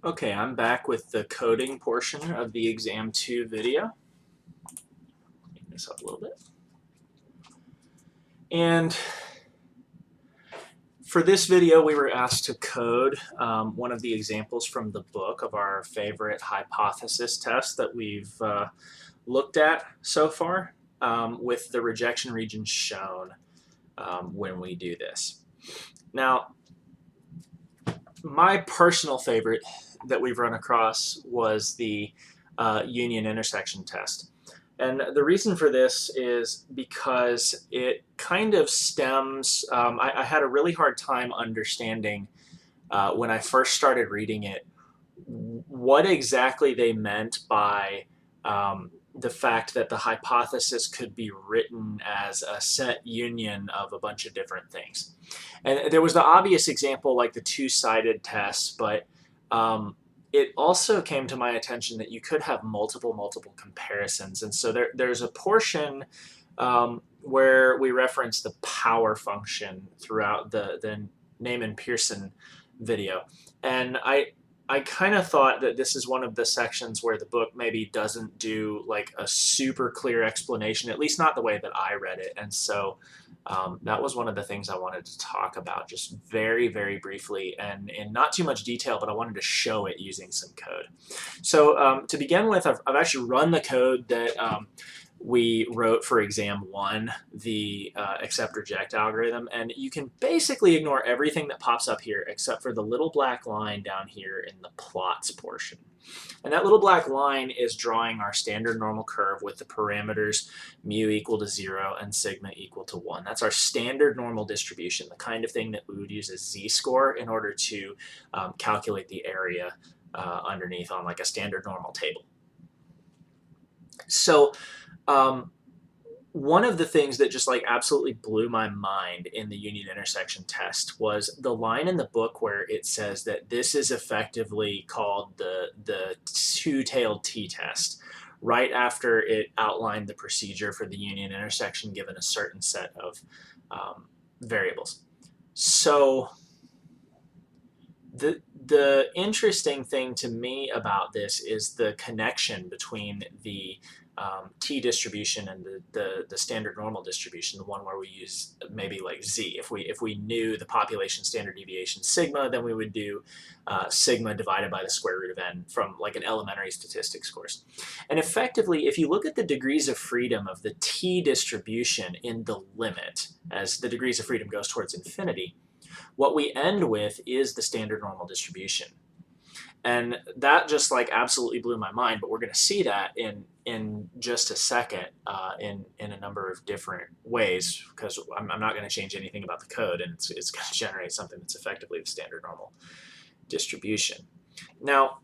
Okay, I'm back with the coding portion of the exam 2 video. Make this up a little bit. And for this video, we were asked to code one of the examples from the book of our favorite hypothesis test that we've looked at so far, with the rejection region shown when we do this. Now, my personal favorite that we've run across was the union intersection test. And the reason for this is because it kind of stems, I had a really hard time understanding when I first started reading it what exactly they meant by the fact that the hypothesis could be written as a set union of a bunch of different things. And there was the obvious example, like the two-sided test, but it also came to my attention that you could have multiple comparisons. And so there's a portion where we reference the power function throughout the Neyman Pearson video. And I kind of thought that this is one of the sections where the book maybe doesn't do like a super clear explanation, at least not the way that I read it. And so that was one of the things I wanted to talk about just very briefly and in not too much detail, but I wanted to show it using some code. So to begin with, I've actually run the code that we wrote for exam 1, the accept reject algorithm, and you can basically ignore everything that pops up here except for the little black line down here in the plots portion. And that little black line is drawing our standard normal curve with the parameters mu equal to 0 and sigma equal to 1. That's our standard normal distribution, the kind of thing that we would use as z-score in order to calculate the area underneath on like a standard normal table. So one of the things that just like absolutely blew my mind in the union intersection test was the line in the book where it says that this is effectively called the two-tailed t-test, right after it outlined the procedure for the union intersection given a certain set of variables. So the interesting thing to me about this is the connection between the t distribution and the standard normal distribution, the one where we use maybe like z. If we knew the population standard deviation sigma, then we would do sigma divided by the square root of n from like an elementary statistics course. And effectively, if you look at the degrees of freedom of the t distribution in the limit, as the degrees of freedom goes towards infinity, what we end with is the standard normal distribution. And that just like absolutely blew my mind, but we're going to see that in just a second in a number of different ways, because I'm not going to change anything about the code, and it's going to generate something that's effectively the standard normal distribution. Now,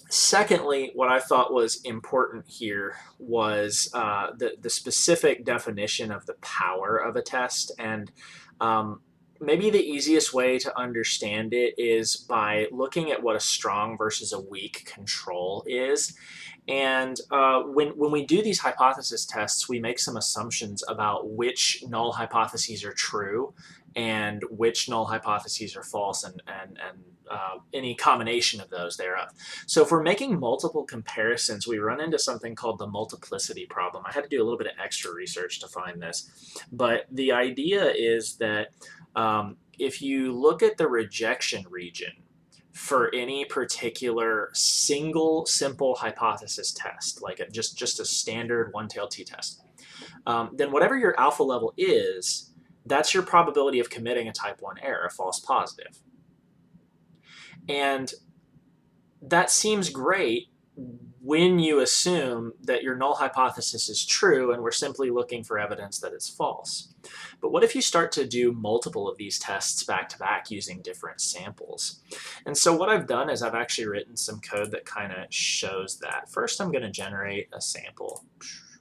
secondly, what I thought was important here was the specific definition of the power of a test. And maybe the easiest way to understand it is by looking at what a strong versus a weak control is. And when we do these hypothesis tests, we make some assumptions about which null hypotheses are true and which null hypotheses are false, and any combination of those thereof. So if we're making multiple comparisons, we run into something called the multiplicity problem. I had to do a little bit of extra research to find this, but the idea is that if you look at the rejection region for any particular single simple hypothesis test, like just a standard one-tailed t-test, then whatever your alpha level is, that's your probability of committing a type 1 error, a false positive. And that seems great when you assume that your null hypothesis is true and we're simply looking for evidence that it's false. But what if you start to do multiple of these tests back to back using different samples? And so what I've done is I've actually written some code that kind of shows that. First, I'm going to generate a sample,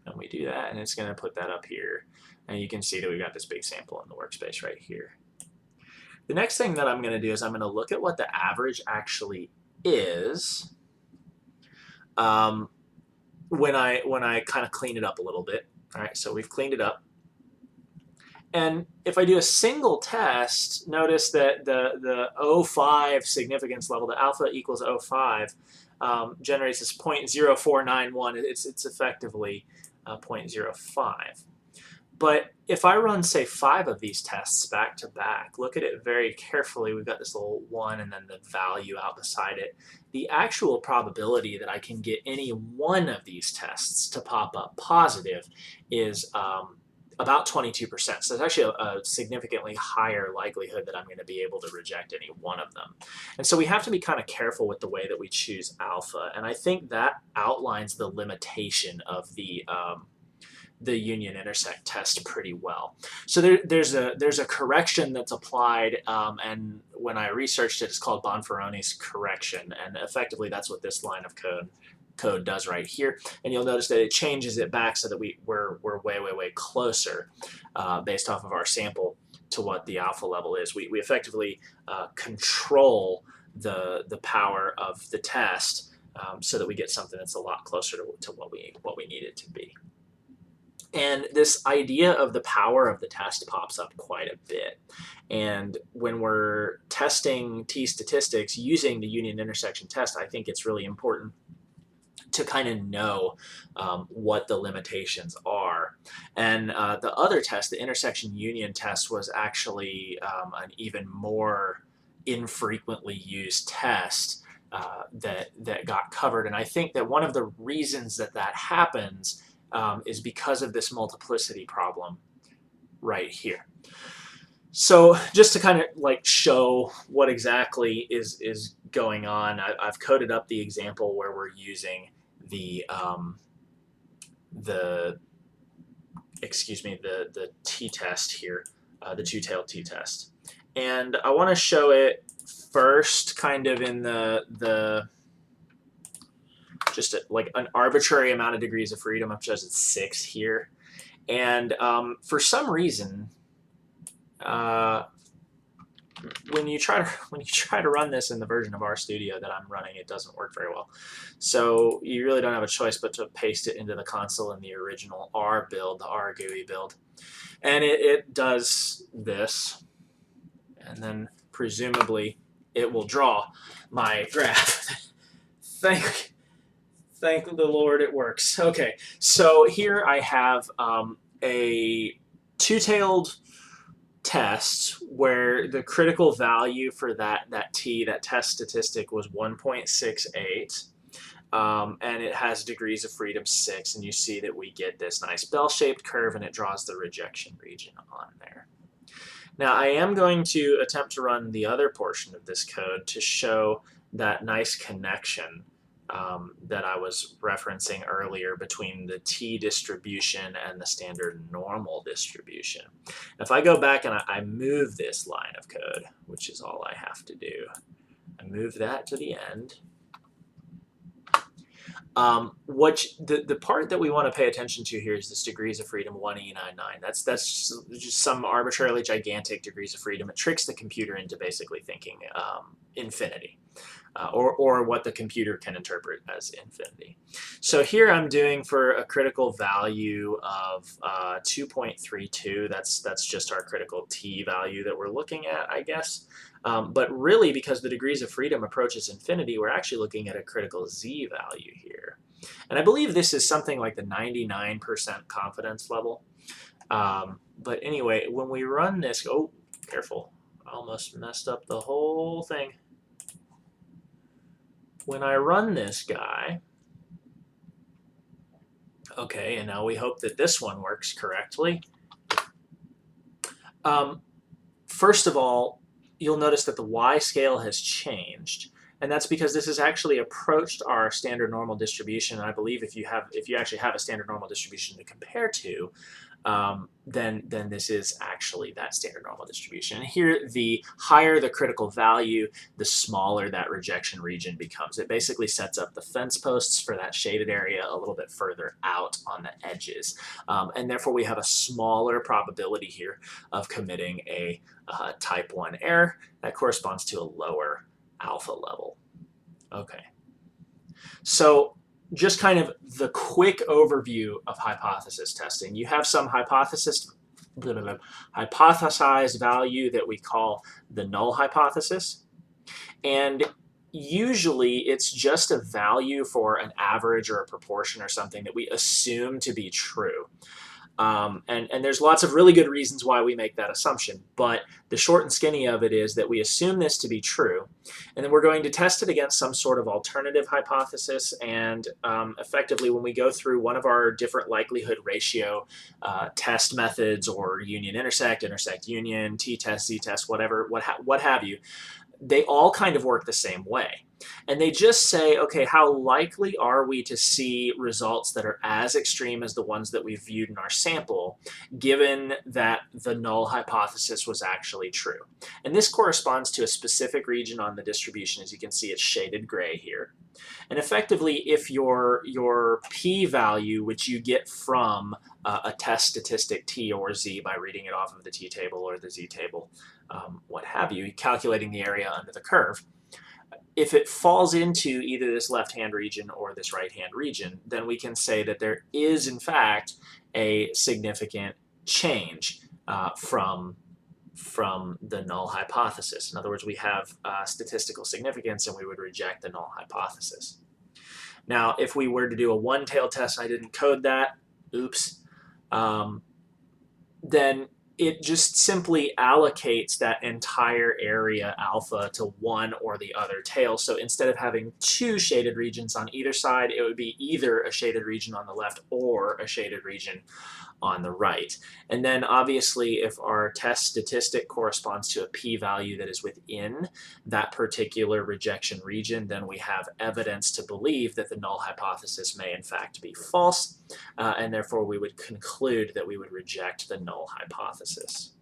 and we do that, and it's going to put that up here. And you can see that we've got this big sample in the workspace right here. The next thing that I'm going to do is I'm going to look at what the average actually is when I kind of clean it up a little bit. All right, so we've cleaned it up. And if I do a single test, notice that the 0.05 significance level, the alpha equals 0.05, generates this 0.0491. It's effectively 0.05. But if I run, say, 5 of these tests back to back, look at it very carefully. We've got this little 1 and then the value out beside it. The actual probability that I can get any one of these tests to pop up positive is about 22%. So it's actually a significantly higher likelihood that I'm going to be able to reject any one of them. And so we have to be kind of careful with the way that we choose alpha. And I think that outlines the limitation of the union intersect test pretty well. So there's a correction that's applied, and when I researched it, it's called Bonferroni's correction, and effectively that's what this line of code does right here. And you'll notice that it changes it back so that we're way closer based off of our sample to what the alpha level is. We effectively control the power of the test so that we get something that's a lot closer to what we need it to be. And this idea of the power of the test pops up quite a bit. And when we're testing t-statistics using the union intersection test, I think it's really important to kind of know what the limitations are. And the other test, the intersection union test, was actually an even more infrequently used test that got covered. And I think that one of the reasons that happens is because of this multiplicity problem right here. So just to kind of like show what exactly is going on, I've coded up the example where we're using the t-test here, the two-tailed t-test. And I want to show it first kind of in the just like an arbitrary amount of degrees of freedom. I've chosen 6 here. And for some reason, when you try to run this in the version of RStudio that I'm running, it doesn't work very well. So you really don't have a choice but to paste it into the console in the original R build, the R GUI build. And it does this. And then presumably it will draw my graph. Thank the Lord it works. Okay, so here I have a two-tailed test where the critical value for that test statistic was 1.68, and it has degrees of freedom 6, and you see that we get this nice bell-shaped curve, and it draws the rejection region on there. Now I am going to attempt to run the other portion of this code to show that nice connection that I was referencing earlier between the t-distribution and the standard normal distribution. If I go back and I move this line of code, which is all I have to do, I move that to the end. The part that we want to pay attention to here is this degrees of freedom 1e99. That's just some arbitrarily gigantic degrees of freedom. It tricks the computer into basically thinking infinity. Or what the computer can interpret as infinity. So here I'm doing for a critical value of 2.32. That's just our critical t value that we're looking at, I guess. But really, because the degrees of freedom approaches infinity, we're actually looking at a critical z value here. And I believe this is something like the 99% confidence level. But anyway, when we run this, oh, careful, I almost messed up the whole thing. When I run this guy, okay, and now we hope that this one works correctly. First of all, you'll notice that the y scale has changed, and that's because this has actually approached our standard normal distribution. And I believe if you actually have a standard normal distribution to compare to, then this is actually that standard normal distribution. And here, the higher the critical value, the smaller that rejection region becomes. It basically sets up the fence posts for that shaded area a little bit further out on the edges. And therefore, we have a smaller probability here of committing a type 1 error that corresponds to a lower alpha level. Okay. So just kind of the quick overview of hypothesis testing. You have some hypothesis hypothesized value that we call the null hypothesis. And usually it's just a value for an average or a proportion or something that we assume to be true. And there's lots of really good reasons why we make that assumption, but the short and skinny of it is that we assume this to be true, and then we're going to test it against some sort of alternative hypothesis, and effectively when we go through one of our different likelihood ratio test methods, or union intersect, intersect union, t-test, z-test, whatever, what have you, they all kind of work the same way. And they just say, okay, how likely are we to see results that are as extreme as the ones that we viewed in our sample, given that the null hypothesis was actually true? And this corresponds to a specific region on the distribution. As you can see, it's shaded gray here. And effectively, if your p-value, which you get from a test statistic t or z by reading it off of the t-table or the z-table, what have you, calculating the area under the curve, if it falls into either this left-hand region or this right-hand region, then we can say that there is, in fact, a significant change from the null hypothesis. In other words, we have statistical significance, and we would reject the null hypothesis. Now, if we were to do a one-tailed test, and I didn't code that, oops, then it just simply allocates that entire area alpha to one or the other tail. So instead of having two shaded regions on either side, it would be either a shaded region on the left or a shaded region on the right. And then obviously if our test statistic corresponds to a p-value that is within that particular rejection region, then we have evidence to believe that the null hypothesis may in fact be false, and therefore we would conclude that we would reject the null hypothesis.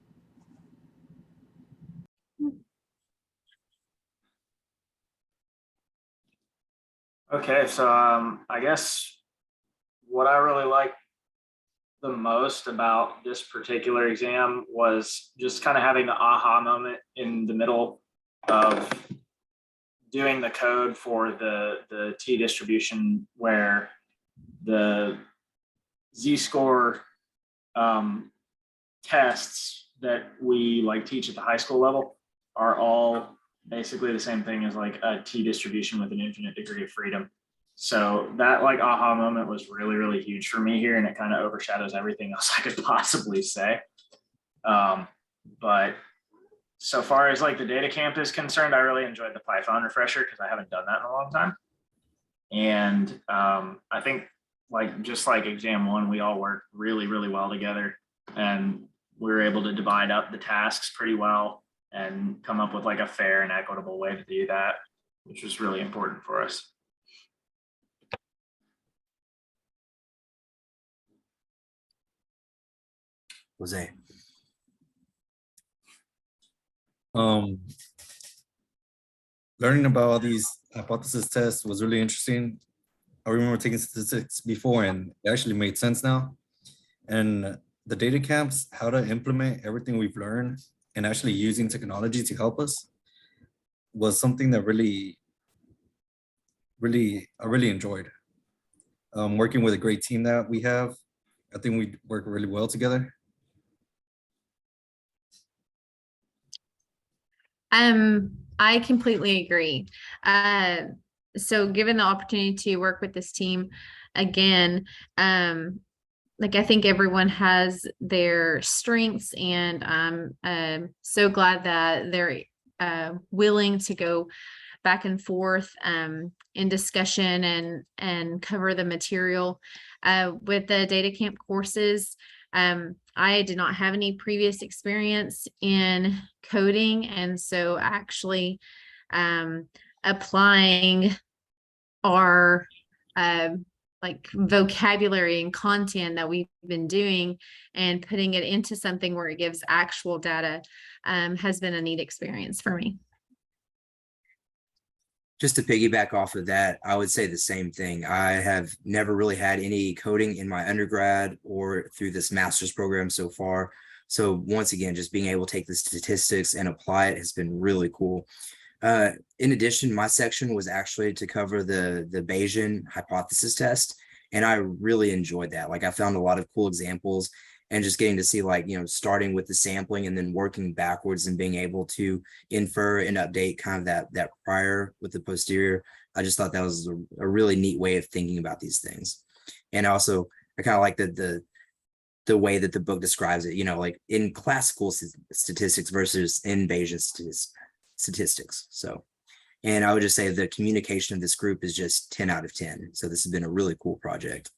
Okay, so I guess what I really like the most about this particular exam was just kind of having the aha moment in the middle of doing the code for the t distribution, where the z-score tests that we teach at the high school level are all basically the same thing as a t distribution with an infinite degree of freedom. So that aha moment was really, really huge for me here, and it kind of overshadows everything else I could possibly say. But so far as the data camp is concerned, I really enjoyed the Python refresher because I haven't done that in a long time. And I think just like exam one, we all worked really, really well together, and we were able to divide up the tasks pretty well and come up with a fair and equitable way to do that, which was really important for us. Jose. Learning about all these hypothesis tests was really interesting. I remember taking statistics before, and it actually made sense now. And the data camps, how to implement everything we've learned and actually using technology to help us, was something that I really enjoyed. Working with a great team that we have, I think we work really well together. I completely agree. So given the opportunity to work with this team again, I think everyone has their strengths, and I'm so glad that they're willing to go back and forth in discussion and cover the material. With the data camp courses, I did not have any previous experience in coding, and so actually applying our vocabulary and content that we've been doing and putting it into something where it gives actual data has been a neat experience for me. Just to piggyback off of that, I would say the same thing. I have never really had any coding in my undergrad or through this master's program so far. So once again, just being able to take the statistics and apply it has been really cool. In addition, my section was actually to cover the Bayesian hypothesis test, and I really enjoyed that. I found a lot of cool examples, and just getting to see, like, starting with the sampling and then working backwards and being able to infer and update kind of that prior with the posterior. I just thought that was a really neat way of thinking about these things. And also I kind of like the way that the book describes it, like in classical statistics versus in Bayesian statistics. So, and I would just say the communication of this group is just 10 out of 10. So this has been a really cool project.